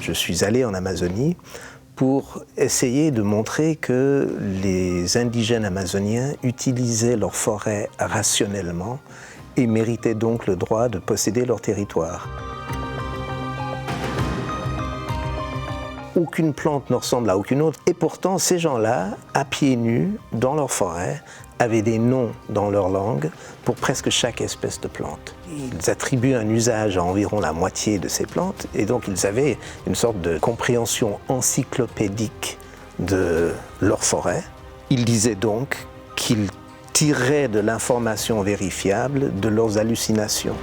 je suis allé en Amazonie pour essayer de montrer que les indigènes amazoniens utilisaient leurs forêts rationnellement et méritaient donc le droit de posséder leur territoire. Aucune plante ne ressemble à aucune autre. Et pourtant, ces gens-là, à pieds nus, dans leur forêt, avaient des noms dans leur langue pour presque chaque espèce de plante. Ils attribuent un usage à environ la moitié de ces plantes, et donc ils avaient une sorte de compréhension encyclopédique de leur forêt. Ils disaient donc qu'ils tiraient de l'information vérifiable de leurs hallucinations.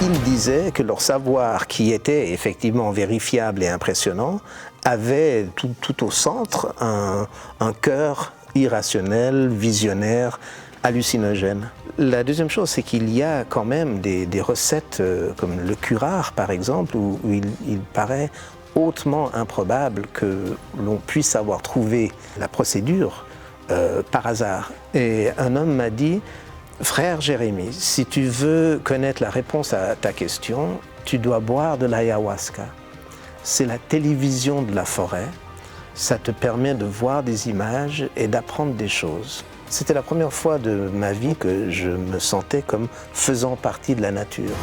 Ils disaient que leur savoir, qui était effectivement vérifiable et impressionnant, avait tout au centre un cœur irrationnel, visionnaire, hallucinogène. La deuxième chose, c'est qu'il y a quand même des recettes comme le curare, par exemple, où il paraît hautement improbable que l'on puisse avoir trouvé la procédure par hasard. Et un homme m'a dit: frère Jérémie, si tu veux connaître la réponse à ta question, tu dois boire de l'ayahuasca. C'est la télévision de la forêt. Ça te permet de voir des images et d'apprendre des choses. C'était la première fois de ma vie que je me sentais comme faisant partie de la nature.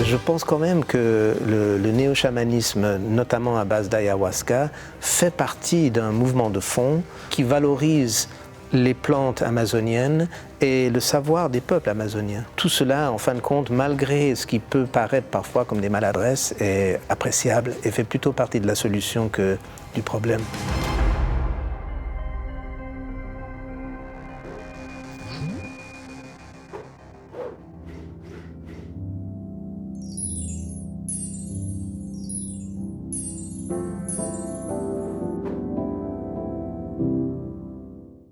Je pense quand même que le néo-chamanisme, notamment à base d'ayahuasca, fait partie d'un mouvement de fond qui valorise les plantes amazoniennes et le savoir des peuples amazoniens. Tout cela, en fin de compte, malgré ce qui peut paraître parfois comme des maladresses, est appréciable et fait plutôt partie de la solution que du problème.